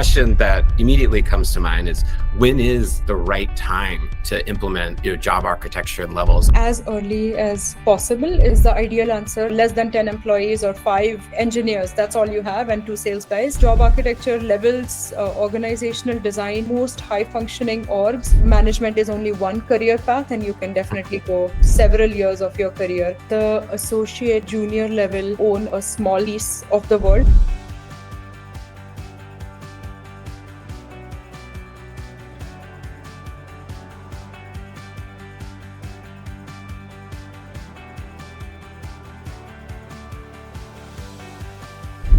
question that immediately comes to mind is, when is the right time to implement job architecture and levels? As early as possible is the ideal answer. Less than 10 employees or 5 engineers, that's all you have, and 2 sales guys. Job architecture levels, organizational design, most high functioning orgs, management is only one career path, and you can definitely go several years of your career. The associate junior level own a small piece of the world.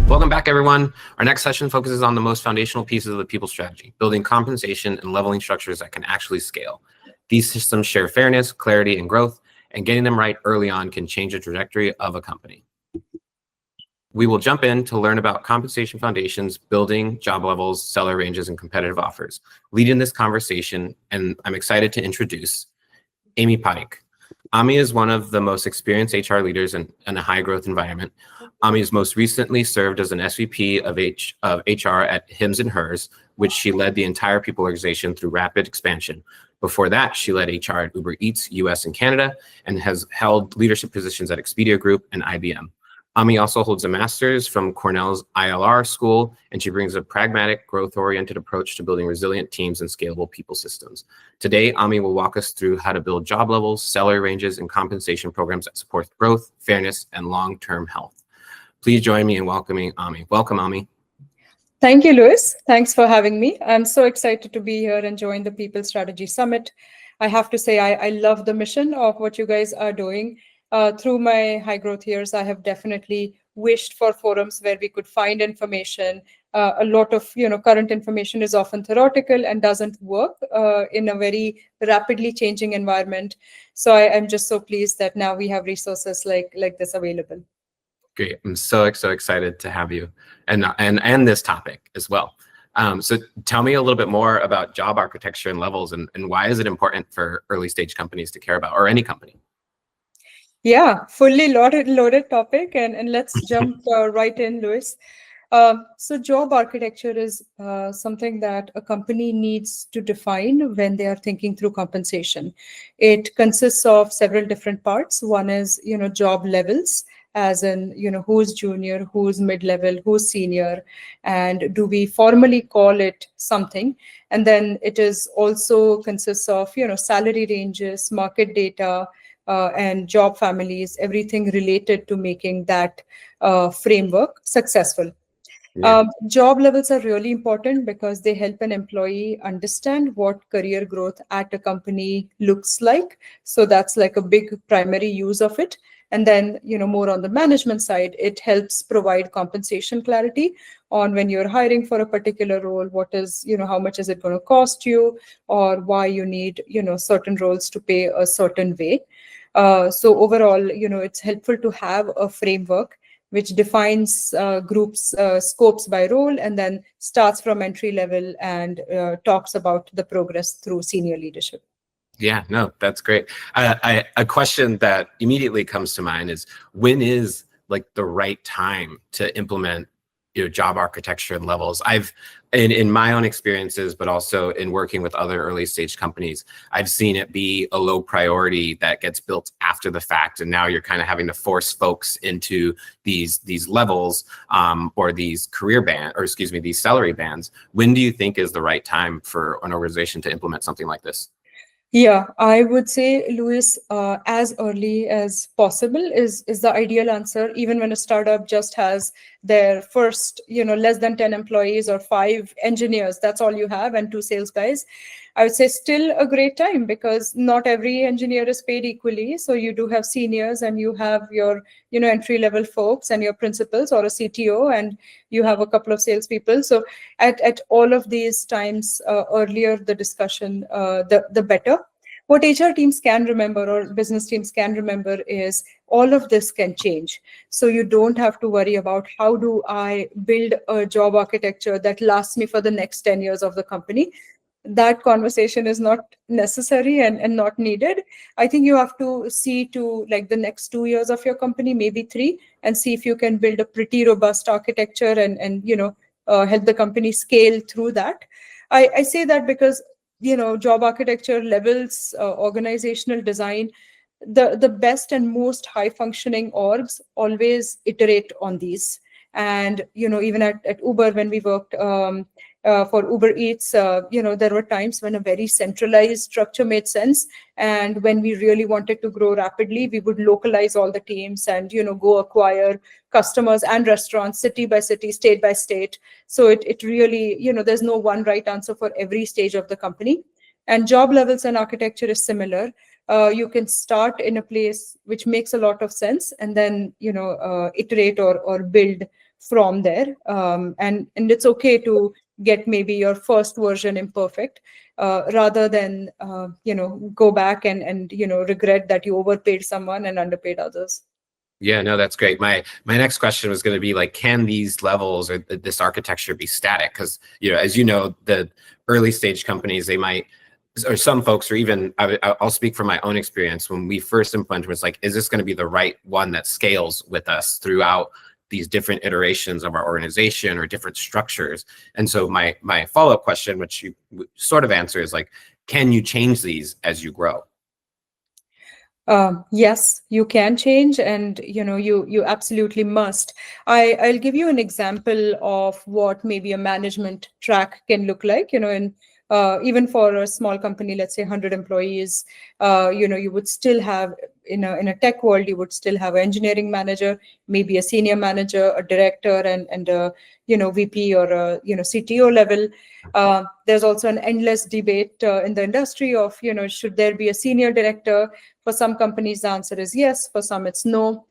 Welcome back, everyone. Our next session focuses on the most foundational pieces of the people strategy, building compensation and leveling structures that can actually scale. These systems share fairness, clarity, and growth, and getting them right early on can change the trajectory of a company. We will jump in to learn about compensation foundations, building job levels, salary ranges, and competitive offers. Leading this conversation, and I'm excited to introduce Amy Paik. Ami is one of the most experienced HR leaders in a high-growth environment. Ami has most recently served as an SVP of HR at Hims & Hers, which she led the entire people organization through rapid expansion. Before that, she led HR at Uber Eats, US and Canada, and has held leadership positions at Expedia Group and IBM. Ami also holds a master's from Cornell's ILR school, and she brings a pragmatic, growth-oriented approach to building resilient teams and scalable people systems. Today, Ami will walk us through how to build job levels, salary ranges, and compensation programs that support growth, fairness, and long-term health. Please join me in welcoming Ami. Welcome, Ami. Thank you, Louis. Thanks for having me. I'm so excited to be here and join the People Strategy Summit. I have to say, I love the mission of what you guys are doing. Through my high growth years, I have definitely wished for forums where we could find information. A lot of current information is often theoretical and doesn't work in a very rapidly changing environment. So I'm just so pleased that now we have resources like this available. Great. I'm so excited to have you and this topic as well. So tell me a little bit more about job architecture and levels, and why is it important for early stage companies to care about, or any company? Yeah, fully loaded topic, and let's jump right in, Louis. So job architecture is something that a company needs to define when they are thinking through compensation. It consists of several different parts. One is, job levels, as in, who's junior, who's mid-level, who's senior, and do we formally call it something? And then it is also consists of, salary ranges, market data, and job families, everything related to making that framework successful. Yeah. Job levels are really important because they help an employee understand what career growth at a company looks like. So that's like a big primary use of it. And then, more on the management side, it helps provide compensation clarity on when you're hiring for a particular role, what is, how much is it going to cost you, or why you need, certain roles to pay a certain way. So overall, it's helpful to have a framework which defines groups, scopes by role, and then starts from entry level and talks about the progress through senior leadership. Yeah, no, that's great. A question that immediately comes to mind is, when is the right time to implement job architecture and levels? I've, in my own experiences, but also in working with other early stage companies, I've seen it be a low priority that gets built after the fact, and now you're kind of having to force folks into these levels or these these salary bands. When do you think is the right time for an organization to implement something like this? Yeah, I would say, Louis, as early as possible is the ideal answer. Even when a startup just has their first, less than 10 employees or 5 engineers, that's all you have, and 2 sales guys. I would say still a great time, because not every engineer is paid equally. So you do have seniors, and you have your, entry level folks, and your principals or a CTO, and you have a couple of salespeople. So at all of these times, earlier the discussion, the better. What HR teams can remember, or business teams can remember, is all of this can change. So you don't have to worry about how do I build a job architecture that lasts me for the next 10 years of the company. That conversation is not necessary and not needed. I think you have to see to the next 2 years of your company, maybe 3, and see if you can build a pretty robust architecture and help the company scale through that. I say that because job architecture levels, organizational design, the best and most high functioning orgs always iterate on these. And even at Uber, when we worked for Uber Eats, there were times when a very centralized structure made sense, and when we really wanted to grow rapidly, we would localize all the teams and go acquire customers and restaurants city by city, state by state. So it really, there's no one right answer for every stage of the company. And job levels and architecture is similar. You can start in a place which makes a lot of sense, and then iterate or build from there. And it's okay to get maybe your first version imperfect, rather than go back and regret that you overpaid someone and underpaid others. Yeah, no, that's great. My next question was going to be like, can these levels or this architecture be static? Because as you know, the early stage companies, they might, or some folks, or even I'll speak from my own experience. When we first implemented, it's like, is this going to be the right one that scales with us throughout these different iterations of our organization or different structures? And so my follow-up question, which you sort of answer, is like, can you change these as you grow? Yes, you can change, and you absolutely must. I'll give you an example of what maybe a management track can look like. In even for a small company, let's say 100 employees, you would still have, in a tech world, you would still have an engineering manager, maybe a senior manager, a director, and a VP or a CTO level. There's also an endless debate in the industry of should there be a senior director. For some companies, the answer is yes. For some, it's no.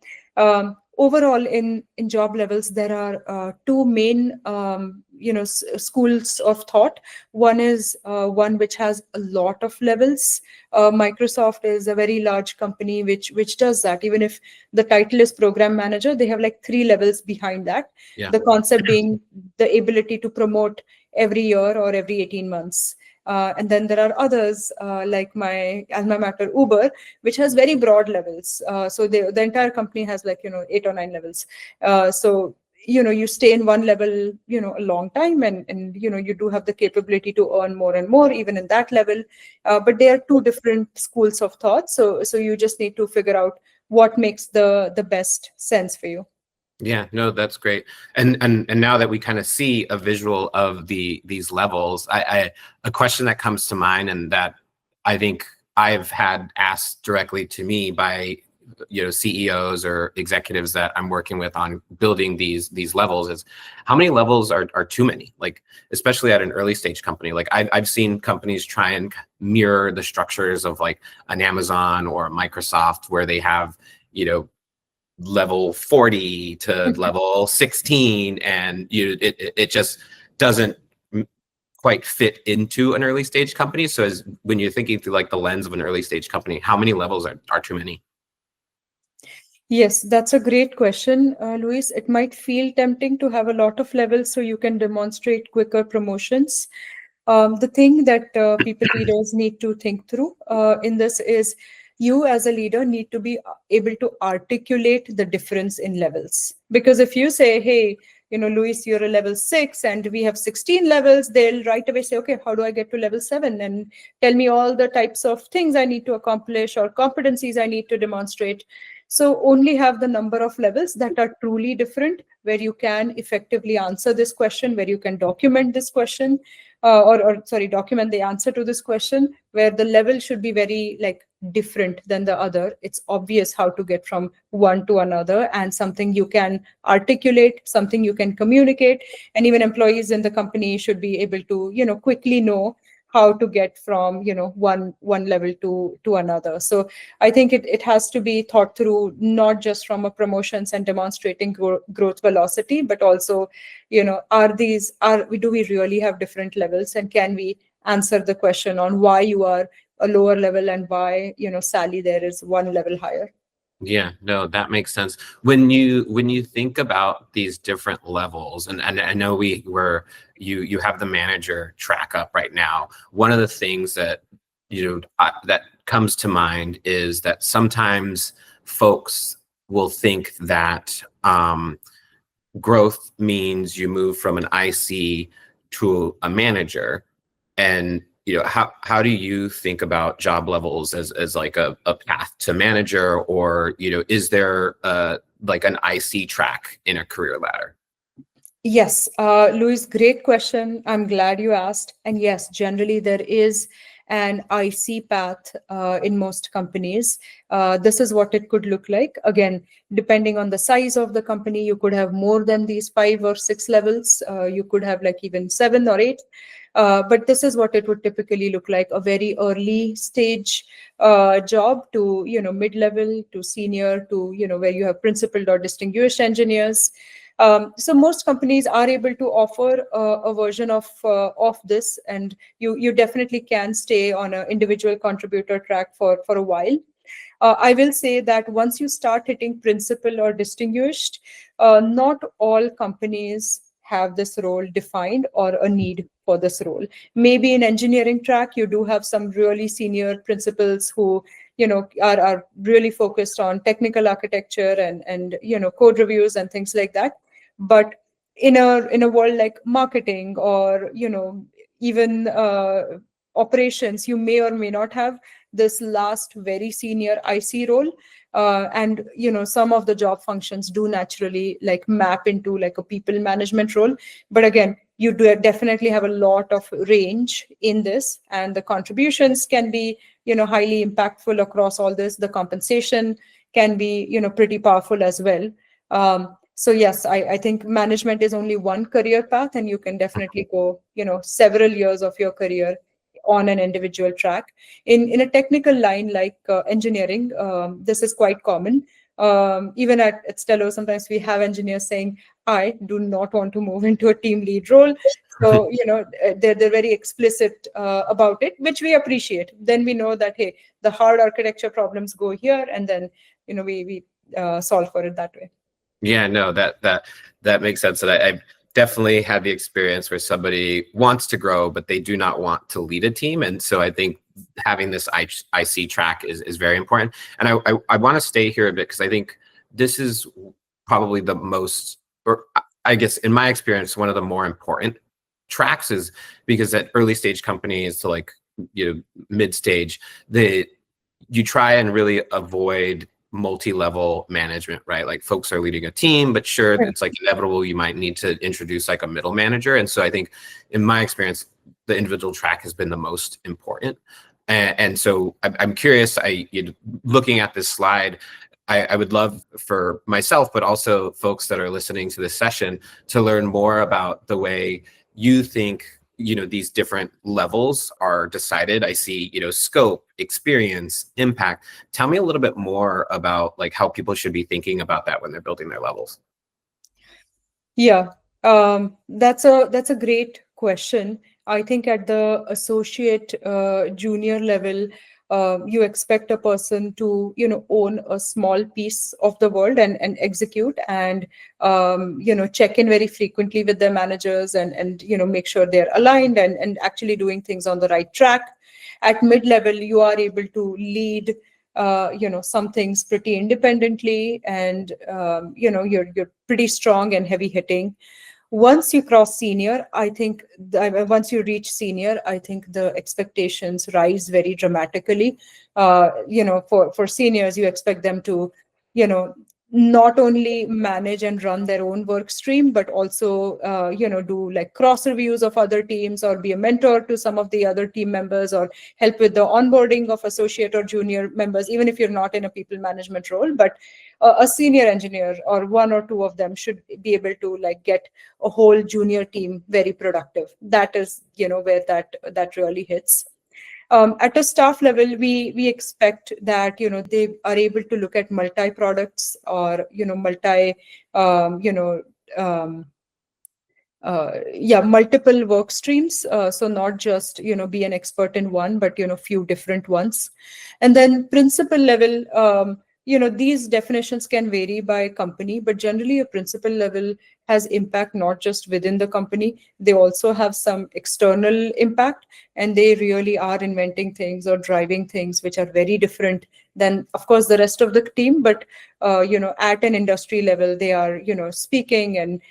Overall, in job levels, there are two main schools of thought. One is one which has a lot of levels. Microsoft is a very large company which does that. Even if the title is program manager, they have like 3 levels behind that. Yeah. The concept being the ability to promote every year or every 18 months. And then there are others like my alma mater Uber, which has very broad levels. So the entire company has like 8 or 9 levels. So you stay in one level a long time, and you do have the capability to earn more and more even in that level. But they are two different schools of thought. So you just need to figure out what makes the best sense for you. Yeah, no, that's great. And now that we kind of see a visual of these levels, a question that comes to mind, and that I think I've had asked directly to me by CEOs or executives that I'm working with on building these levels, is how many levels are too many? Like, especially at an early stage company. Like I've seen companies try and mirror the structures of like an Amazon or a Microsoft, where they have level 40 to level 16, and it just doesn't quite fit into an early stage company. So when you're thinking through like the lens of an early stage company, how many levels are too many? Yes, that's a great question, Luis. It might feel tempting to have a lot of levels so you can demonstrate quicker promotions. The thing that people leaders need to think through in this is, you as a leader need to be able to articulate the difference in levels. Because if you say, hey, Luis, you're a level 6 and we have 16 levels, they'll right away say, okay, how do I get to level 7? And tell me all the types of things I need to accomplish or competencies I need to demonstrate. So only have the number of levels that are truly different, where you can effectively answer this question, where you can document this question, document the answer to this question, where the level should be very different than the other. It's obvious how to get from one to another, and something you can articulate, something you can communicate, and even employees in the company should be able to quickly know how to get from one level to another. So I think it has to be thought through, not just from a promotions and demonstrating growth velocity, but also do we really have different levels, and can we answer the question on why you are a lower level and why Sally there is one level higher. Yeah, no, that makes sense. When you think about these different levels, and I know you have the manager track up right now. One of the things that that comes to mind is that sometimes folks will think that growth means you move from an IC to a manager. And how do you think about job levels as like a path to manager, or is there like an IC track in a career ladder? Yes, Louis, great question. I'm glad you asked. And yes, generally there is an IC path in most companies. This is what it could look like. Again, depending on the size of the company, you could have more than these 5 or 6 levels. You could have like even 7 or 8. But this is what it would typically look like: a very early stage job to mid-level to senior to where you have principled or distinguished engineers. So most companies are able to offer a version of this, and you definitely can stay on an individual contributor track for a while. I will say that once you start hitting principal or distinguished, not all companies have this role defined or a need for this role. Maybe in engineering track, you do have some really senior principals who are really focused on technical architecture and code reviews and things like that. But in a world like marketing or even operations, you may or may not have this last very senior IC role. And some of the job functions do naturally like map into like a people management role. But again, you do definitely have a lot of range in this, and the contributions can be highly impactful across all this. The compensation can be pretty powerful as well. So yes, I think management is only one career path, and you can definitely go several years of your career on an individual track. In a technical line like engineering, this is quite common. Even at Stello, sometimes we have engineers saying, I do not want to move into a team lead role. So, they're very explicit about it, which we appreciate. Then we know that, hey, the hard architecture problems go here, and then, we solve for it that way. Yeah, no, that makes sense. And I've definitely had the experience where somebody wants to grow, but they do not want to lead a team. And so I think having this IC track is very important. And I want to stay here a bit because I think this is probably the most, or I guess in my experience, one of the more important tracks, is because at early stage companies to like mid stage, you try and really avoid multi-level management, right? Like folks are leading a team, but sure, it's like inevitable you might need to introduce like a middle manager. And so I think in my experience, the individual track has been the most important. And so I'm curious, looking at this slide, I would love for myself, but also folks that are listening to this session, to learn more about the way you think these different levels are decided. I see scope, experience, impact. Tell me a little bit more about like how people should be thinking about that when they're building their levels. Yeah, that's a great question. I think at the associate junior level, you expect a person to own a small piece of the world and execute, and check in very frequently with their managers, and make sure they're aligned and actually doing things on the right track. At mid level, you are able to lead some things pretty independently, and you're pretty strong and heavy hitting. Once you cross senior, I think once you reach senior, I think the expectations rise very dramatically. For seniors, you expect them to not only manage and run their own work stream, but also do like cross reviews of other teams, or be a mentor to some of the other team members, or help with the onboarding of associate or junior members, even if you're not in a people management role. But a senior engineer or one or two of them should be able to like get a whole junior team very productive. That is where that really hits. At a staff level, we expect that they are able to look at multi products, or multi multiple work streams. So not just be an expert in one, but few different ones. And then principal level, these definitions can vary by company, but generally a principal level has impact not just within the company, they also have some external impact, and they really are inventing things or driving things which are very different than, of course, the rest of the team. But at an industry level, they are speaking and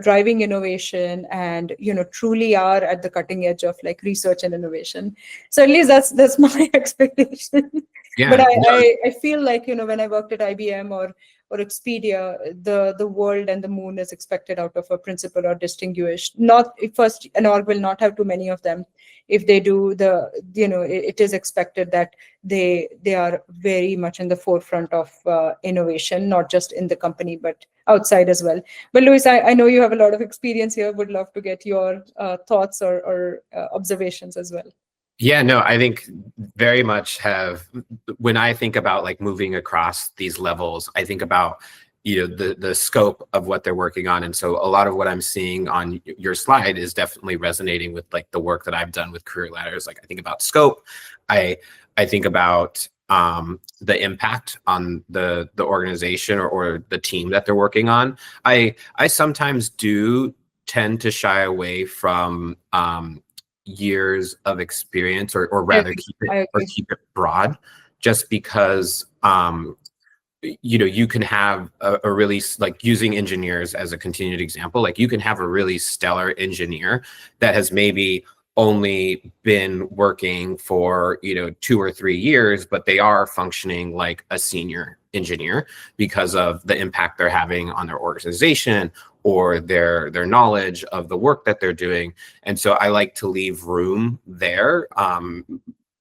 driving innovation, and truly are at the cutting edge of like research and innovation. So at least that's my expectation. But Yeah, I, no, I I feel like when I worked at IBM or Expedia, the world and the moon is expected out of a principal or distinguished. Not first, an org will not have too many of them. If they do, it is expected that they are very much in the forefront of innovation, not just in the company but outside as well. But Luis, I know you have a lot of experience here. Would love to get your thoughts or observations as well. yeah, no, I think very much have, when I think about like moving across these levels, I think about, the scope of what they're working on. And so a lot of what I'm seeing on your slide is definitely resonating with like the work that I've done with career ladders. Like I think about scope, I think about the impact on the organization or the team that they're working on. I sometimes do tend to shy away from years of experience, or I rather agree. I agree. keep it broad, just because you can have a really, like, using engineers as a continued example, like you can have a really stellar engineer that has maybe only been working for 2 or 3 years, but they are functioning like a senior engineer because of the impact they're having on their organization or their knowledge of the work that they're doing. And so I like to leave room there,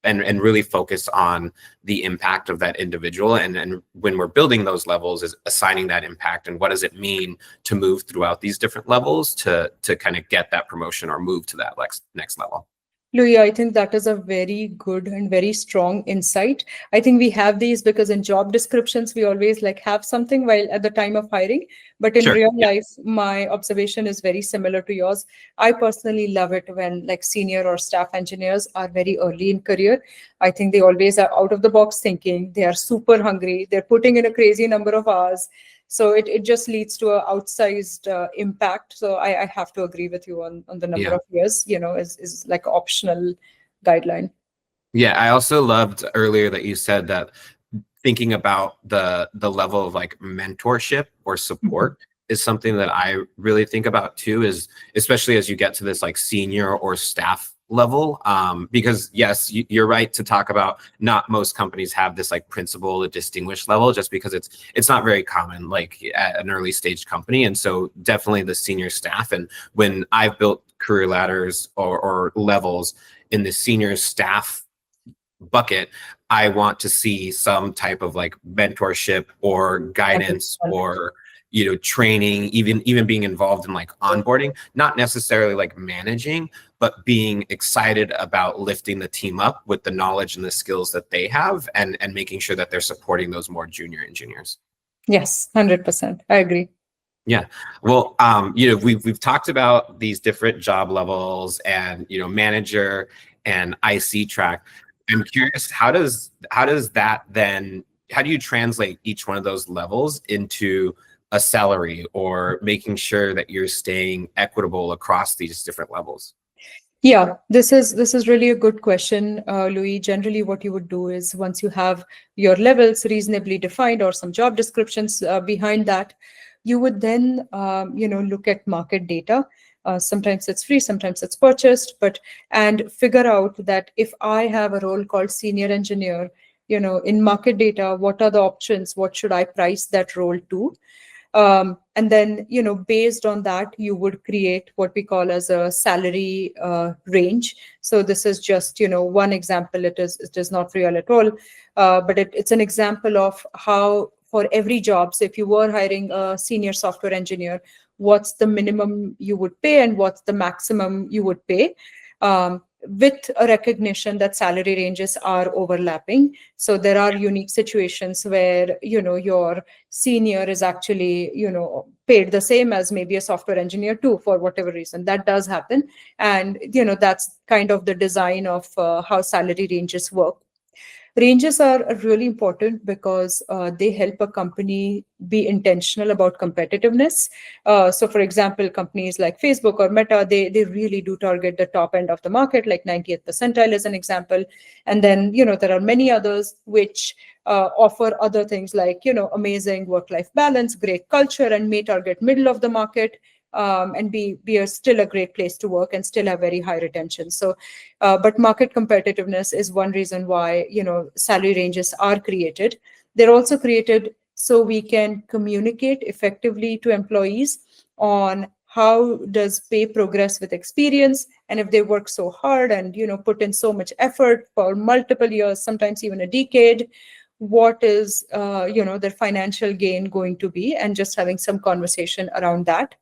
and really focus on the impact of that individual. And when we're building those levels, is assigning that impact and what does it mean to move throughout these different levels to kind of get that promotion or move to that next level. Louis, I think that is a very good and very strong insight. I think we have these because in job descriptions, we always like have something while at the time of hiring. But in Sure. real Yeah. life, my observation is very similar to yours. I personally love it when like senior or staff engineers are very early in career. I think they always are out of the box thinking. They are super hungry. They're putting in a crazy number of hours. So it just leads to an outsized impact. So I have to agree with you on the number Yeah. of years, is like optional guideline. Yeah, I also loved earlier that you said that thinking about the level of like mentorship or Mhm. support is something that I really think about too, is especially as you get to this like senior or staff level. Because yes, you're right to talk about not most companies have this like principal or distinguished level, just because it's not very common like at an early stage company. And so definitely the senior staff. And when I've built career ladders or levels in the senior staff bucket, I want to see some type of like mentorship or guidance 100%. or training, even being involved in like onboarding, not necessarily like managing, but being excited about lifting the team up with the knowledge and the skills that they have, and making sure that they're supporting those more junior engineers. Yes, 100%. I agree. Yeah. Well, we've talked about these different job levels and, manager and IC track. I'm curious, how does that then, how do you translate each one of those levels into a salary, or making sure that you're staying equitable across these different levels? Yeah, this is really a good question, Louis. Generally, what you would do is once you have your levels reasonably defined or some job descriptions behind that, you would then look at market data. Sometimes it's free, sometimes it's purchased, but and figure out that if I have a role called senior engineer, in market data, what are the options? What should I price that role to? And then based on that you would create what we call as a salary range. So this is just one example. It is not real at all, but it's an example of how for every job, so if you were hiring a senior software engineer, what's the minimum you would pay and what's the maximum you would pay, with a recognition that salary ranges are overlapping. So there are unique situations where your senior is actually paid the same as maybe a software engineer too, for whatever reason that does happen. And that's kind of the design of how salary ranges work. Ranges are really important because they help a company be intentional about competitiveness. So, for example, companies like Facebook or Meta, they really do target the top end of the market, like 90th percentile is an example. And then, there are many others which offer other things like, amazing work-life balance, great culture, and may target middle of the market. And be still a great place to work and still have very high retention. So, but market competitiveness is one reason why salary ranges are created. They're also created so we can communicate effectively to employees on how does pay progress with experience, and if they work so hard and put in so much effort for multiple years, sometimes even a decade, what is their financial gain going to be, and just having some conversation around that.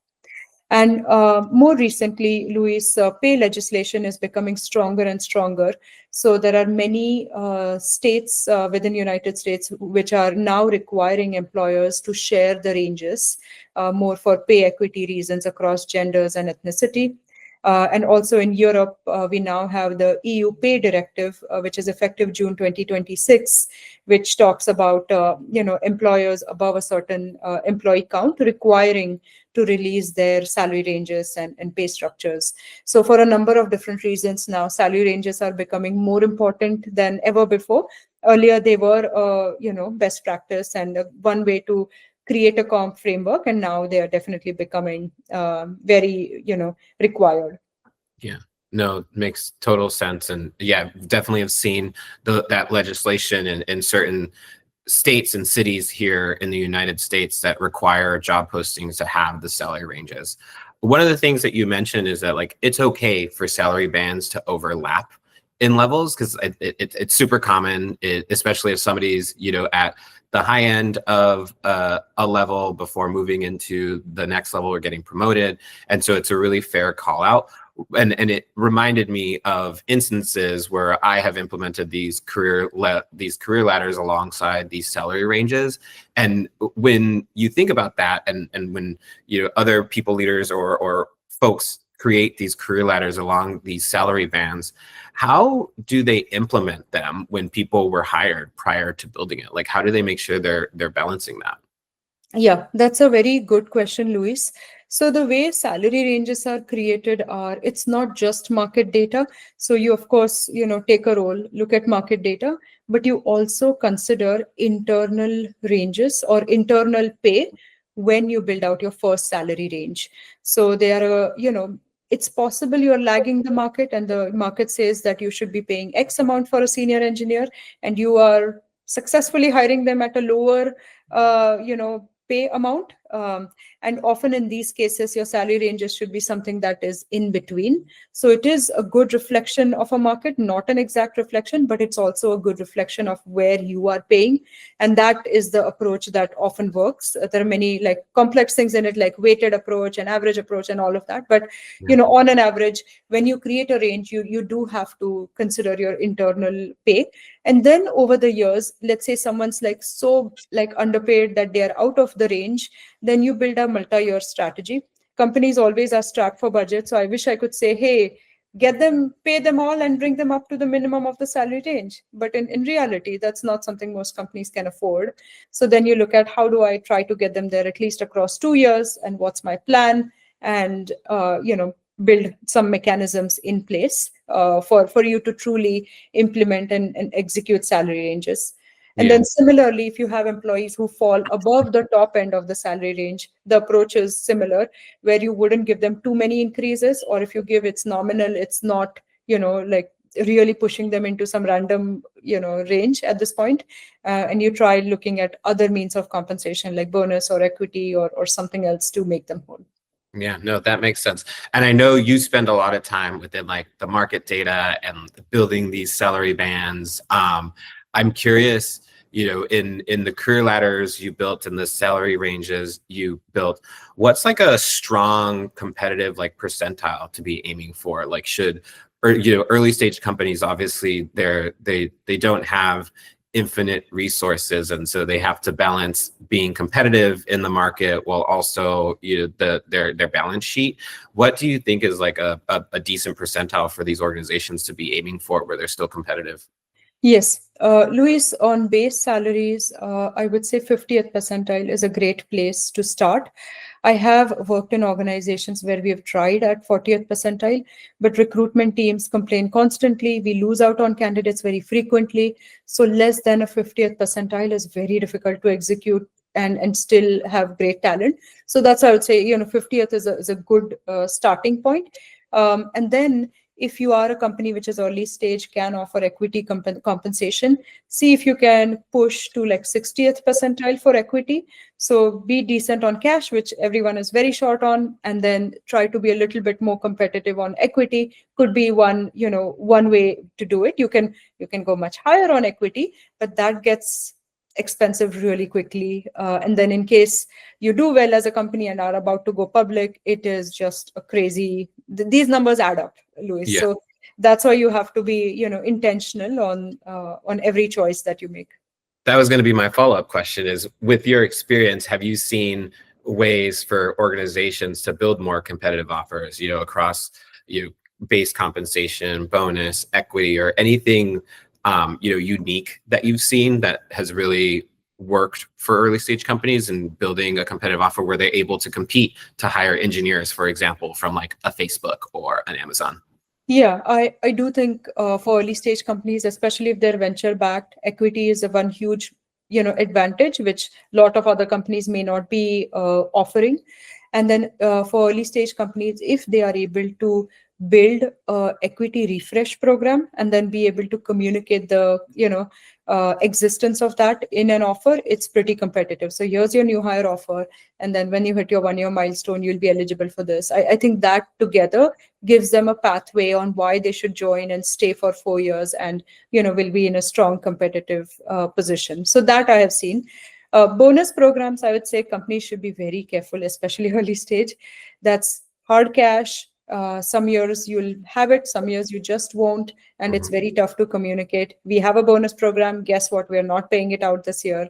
And more recently, Luis, pay legislation is becoming stronger and stronger. So there are many states within the United States which are now requiring employers to share the ranges more for pay equity reasons across genders and ethnicity. And also in Europe, we now have the EU Pay Directive, which is effective June 2026, which talks about employers above a certain employee count requiring to release their salary ranges and pay structures. So for a number of different reasons now, salary ranges are becoming more important than ever before. Earlier, they were, best practice and one way to create a comp framework, and now they are definitely becoming very, required. Yeah, no, makes total sense. And yeah, definitely have seen that legislation in certain states and cities here in the United States that require job postings to have the salary ranges. One of the things that you mentioned is that like it's okay for salary bands to overlap in levels, because it's super common, especially if somebody's at the high end of a level before moving into the next level or getting promoted. And so it's a really fair call out. And it reminded me of instances where I have implemented these career ladders alongside these salary ranges. And when you think about that, and when other people leaders or folks create these career ladders along these salary bands, how do they implement them when people were hired prior to building it? Like, how do they make sure they're balancing that? Yeah, that's a very good question, Luis. So the way salary ranges are created it's not just market data. So you, of course, take a role, look at market data, but you also consider internal ranges or internal pay when you build out your first salary range. So there are, it's possible you're lagging the market and the market says that you should be paying X amount for a senior engineer, and you are successfully hiring them at a lower, pay amount. And often in these cases, your salary ranges should be something that is in between. So it is a good reflection of a market, not an exact reflection, but it's also a good reflection of where you are paying. And that is the approach that often works. There are many like complex things in it, like weighted approach and average approach and all of that. But, on an average, when you create a range, you do have to consider your internal pay. And then over the years, let's say someone's like so like underpaid that they are out of the range, then you build a multi-year strategy. Companies always are strapped for budget. So I wish I could say, hey, pay them all and bring them up to the minimum of the salary range. But in reality, that's not something most companies can afford. So then you look at how do I try to get them there at least across 2 years, and what's my plan, and build some mechanisms in place for you to truly implement and execute salary ranges. And then similarly, if you have employees who fall above the top end of the salary range, the approach is similar, where you wouldn't give them too many increases, or if you give, it's nominal, it's not, like really pushing them into some random, range at this point. And you try looking at other means of compensation like bonus or equity or something else to make them whole. Yeah, no, that makes sense. And I know you spend a lot of time within like the market data and building these salary bands. I'm curious, in the career ladders you built and the salary ranges you built, what's like a strong competitive like percentile to be aiming for? Like early stage companies, obviously they don't have infinite resources, and so they have to balance being competitive in the market while also their balance sheet. What do you think is like a decent percentile for these organizations to be aiming for where they're still competitive? Yes. Luis, on base salaries, I would say 50th percentile is a great place to start. I have worked in organizations where we have tried at 40th percentile, but recruitment teams complain constantly. We lose out on candidates very frequently. So less than a 50th percentile is very difficult to execute and still have great talent. So that's, I would say, 50th is a good starting point. And then if you are a company which is early stage, can offer equity compensation, see if you can push to like 60th percentile for equity. So be decent on cash, which everyone is very short on, and then try to be a little bit more competitive on equity. Could be one way to do it. You can go much higher on equity, but that gets expensive really quickly. And then in case you do well as a company and are about to go public, it is just a crazy, these numbers add up, Louis. Yeah. So that's why you have to be, intentional on every choice that you make. That was going to be my follow-up question is, with your experience, have you seen ways for organizations to build more competitive offers, across, base compensation, bonus, equity, or anything, unique that you've seen that has really worked for early stage companies and building a competitive offer where they're able to compete to hire engineers, for example, from like a Facebook or an Amazon? Yeah, I do think for early stage companies, especially if they're venture backed, equity is a one huge advantage which a lot of other companies may not be offering. And then for early stage companies, if they are able to build a equity refresh program and then be able to communicate the existence of that in an offer, it's pretty competitive. So here's your new hire offer, and then when you hit your 1 year milestone, you'll be eligible for this. I think that together gives them a pathway on why they should join and stay for 4 years, and will be in a strong competitive position. So that I have seen. Bonus programs, I would say companies should be very careful, especially early stage. That's hard cash. Some years you'll have it, some years you just won't, and it's very tough to communicate. We have a bonus program. Guess what? We're not paying it out this year.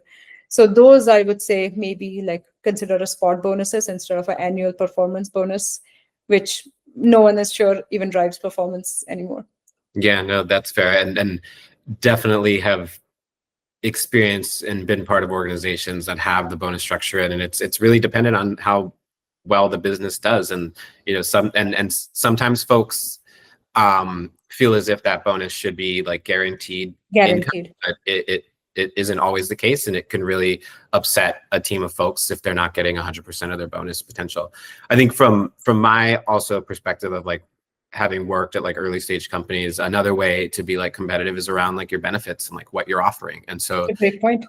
So those, I would say, maybe like consider a spot bonuses instead of an annual performance bonus, which no one is sure even drives performance anymore. Yeah, no, that's fair. And definitely have experienced and been part of organizations that have the bonus structure in, and it's really dependent on how well the business does. And sometimes folks feel as if that bonus should be like guaranteed income, but it isn't always the case, and it can really upset a team of folks if they're not getting 100% of their bonus potential. I think from my also perspective of like having worked at like early stage companies, another way to be like competitive is around like your benefits and like what you're offering. And so great point.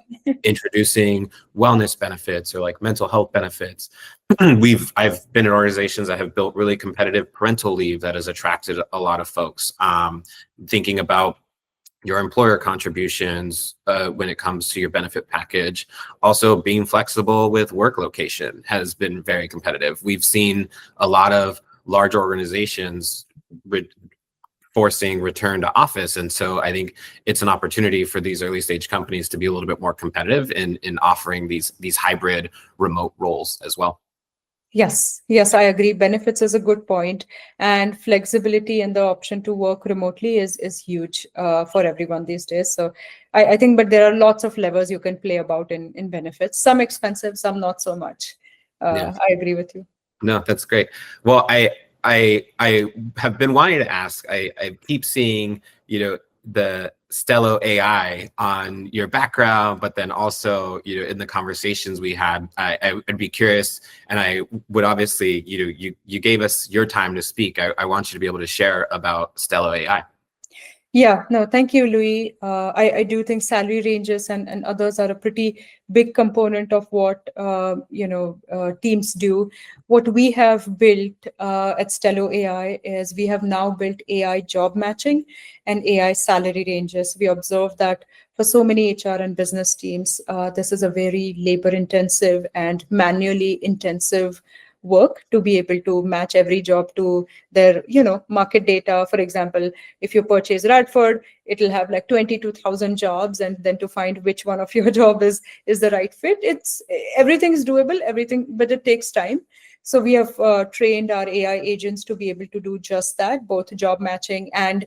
introducing wellness benefits or like mental health benefits. I've been in organizations that have built really competitive parental leave that has attracted a lot of folks. Thinking about your employer contributions when it comes to your benefit package. Also being flexible with work location has been very competitive. We've seen a lot of large organizations forcing return to office. And so I think it's an opportunity for these early stage companies to be a little bit more competitive in offering these hybrid remote roles as well. Yes, I agree. Benefits is a good point, and flexibility and the option to work remotely is huge for everyone these days. So I think, but there are lots of levers you can play about in benefits. Some expensive, some not so much. Yeah. I agree with you. No, that's great. Well, I have been wanting to ask. I keep seeing, the Stello AI on your background, but then also, in the conversations we had, I'd be curious, and I would obviously, you gave us your time to speak. I want you to be able to share about Stello AI. Yeah, no, thank you, Louis. I do think salary ranges and others are a pretty big component of what teams do. What we have built at Stello AI is we have now built AI job matching and AI salary ranges. We observe that for so many HR and business teams, this is a very labor-intensive and manually intensive work to be able to match every job to their market data. For example, if you purchase Radford, it'll have like 22,000 jobs, and then to find which one of your job is the right fit. Everything is doable, but it takes time. So we have trained our AI agents to be able to do just that, both job matching and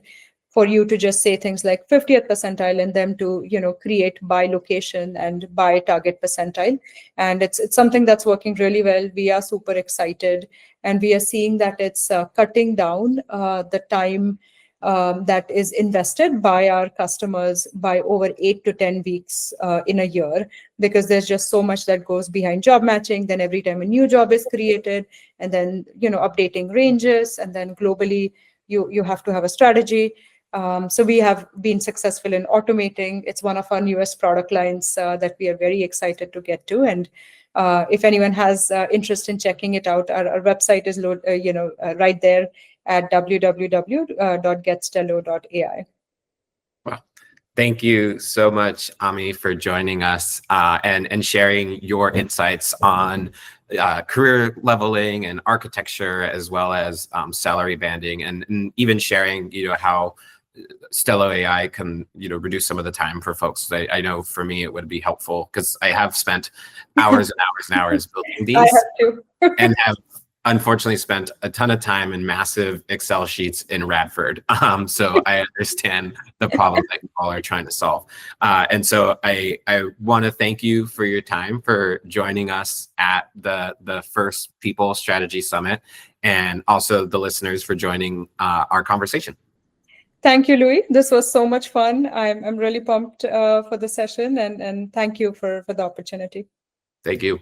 for you to just say things like 50th percentile and them to, create by location and by target percentile. And it's something that's working really well. We are super excited, and we are seeing that it's cutting down the time that is invested by our customers by over 8 to 10 weeks in a year, because there's just so much that goes behind job matching. Then every time a new job is created, and then updating ranges, and then globally you have to have a strategy. So we have been successful in automating. It's one of our newest product lines that we are very excited to get to. And if anyone has interest in checking it out, our website is right there at www.getstello.ai. Well, thank you so much, Ami, for joining us and sharing your insights on career leveling and architecture, as well as salary banding, and even sharing, how Stello AI can, reduce some of the time for folks. I know for me it would be helpful, because I have spent hours and hours and hours building these. I have to. And have unfortunately spent a ton of time in massive Excel sheets in Radford. So I understand the problem that you all are trying to solve. And so I want to thank you for your time, for joining us at the first People Strategy Summit, and also the listeners for joining our conversation. Thank you, Louis. This was so much fun. I'm really pumped for the session, and thank you for the opportunity. Thank you.